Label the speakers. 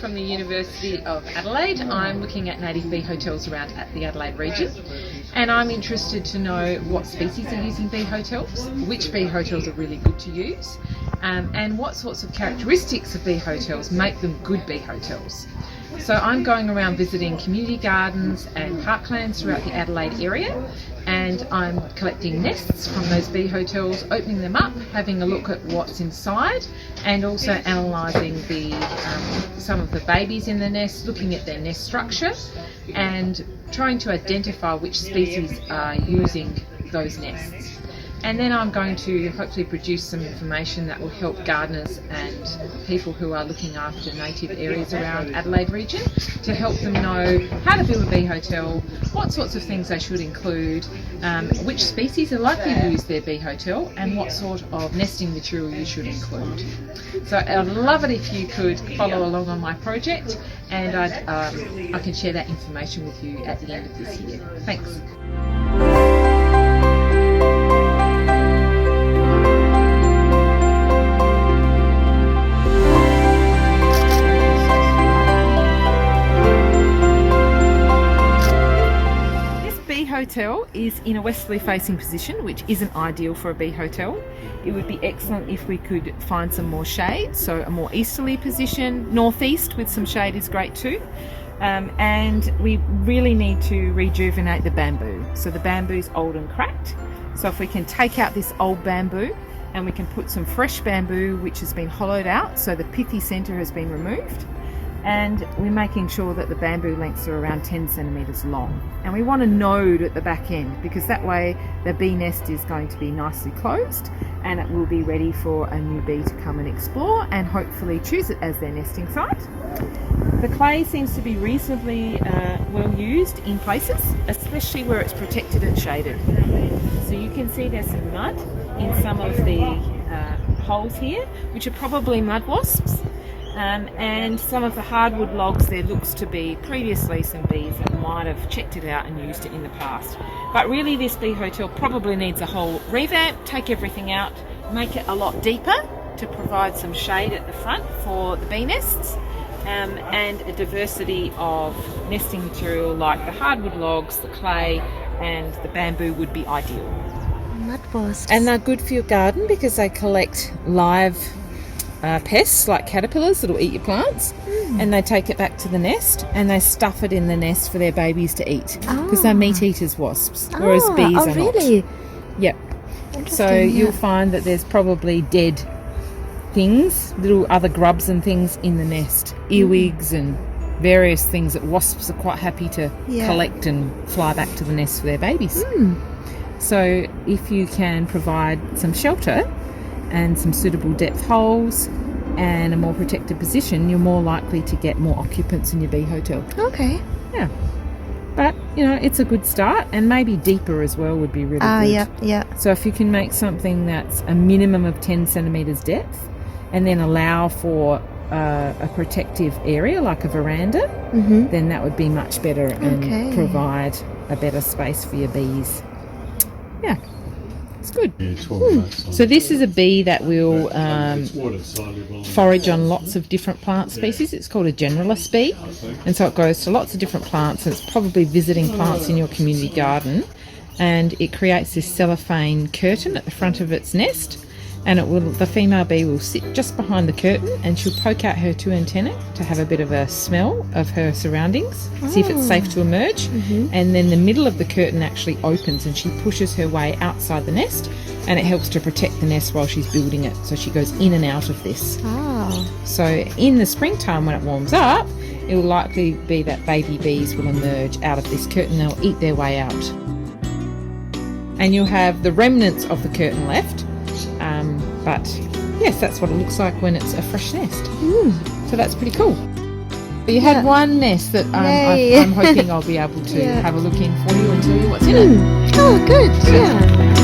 Speaker 1: from the University of Adelaide. I'm looking at native bee hotels around at the Adelaide region, and I'm interested to know what species are using bee hotels, which bee hotels are really good to use, and what sorts of characteristics of bee hotels make them good bee hotels. So I'm going around visiting community gardens and parklands throughout the Adelaide area, and I'm collecting nests from those bee hotels, opening them up, having a look at what's inside, and also analysing some of the babies in the nest, looking at their nest structure and trying to identify which species are using those nests. And then I'm going to hopefully produce some information that will help gardeners and people who are looking after native areas around Adelaide region to help them know how to build a bee hotel, what sorts of things they should include, which species are likely to use their bee hotel, and what sort of nesting material you should include. So I'd love it if you could follow along on my project, and I can share that information with you at the end of this year. Thanks. Hotel is in a westerly facing position, which isn't ideal for a bee hotel. It would be excellent if we could find some more shade, so a more easterly position. Northeast with some shade is great too. And we really need to rejuvenate the bamboo. So the bamboo's old and cracked. So if we can take out this old bamboo and we can put some fresh bamboo which has been hollowed out, so the pithy centre has been removed, and we're making sure that the bamboo lengths are around 10 centimetres long. And we want a node at the back end, because that way the bee nest is going to be nicely closed and it will be ready for a new bee to come and explore and hopefully choose it as their nesting site. The clay seems to be reasonably well used in places, especially where it's protected and shaded. So you can see there's some mud in some of the holes here, which are probably mud wasps. And some of the hardwood logs, there looks to be previously some bees that might have checked it out and used it in the past. But really this bee hotel probably needs a whole revamp, take everything out, make it a lot deeper to provide some shade at the front for the bee nests, and a diversity of nesting material like the hardwood logs, the clay and the bamboo would be ideal.
Speaker 2: Mud wasps.
Speaker 1: And they're good for your garden because they collect live pests like caterpillars that'll eat your plants, and they take it back to the nest and they stuff it in the nest for their babies to eat, because they're meat eaters, wasps, whereas bees are
Speaker 2: really?
Speaker 1: not. Yep. So you'll find that there's probably dead things, little other grubs and things in the nest, earwigs and various things that wasps are quite happy to collect and fly back to the nest for their babies. So if you can provide some shelter and some suitable depth holes and a more protected position, you're more likely to get more occupants in your bee hotel.
Speaker 2: Okay.
Speaker 1: Yeah. But, it's a good start, and maybe deeper as well would be really good.
Speaker 2: Yeah.
Speaker 1: So if you can make something that's a minimum of 10 centimetres depth and then allow for a protective area like a veranda, then that would be much better and provide a better space for your bees. Yeah. It's good. So this is a bee that will forage on lots of different plant species. It's called a generalist bee, and so it goes to lots of different plants, and it's probably visiting plants in your community garden, and it creates this cellophane curtain at the front of its nest, and the female bee will sit just behind the curtain and she'll poke out her two antennae to have a bit of a smell of her surroundings, see if it's safe to emerge, and then the middle of the curtain actually opens and she pushes her way outside the nest, and it helps to protect the nest while she's building it, so she goes in and out of this. So in the springtime when it warms up, it will likely be that baby bees will emerge out of this curtain, they'll eat their way out, and you'll have the remnants of the curtain left. But yes, that's what it looks like when it's a fresh nest. So that's pretty cool. But you had one nest that I'm hoping I'll be able to have a look in for you and tell you what's in it.
Speaker 2: Oh, good. Yeah.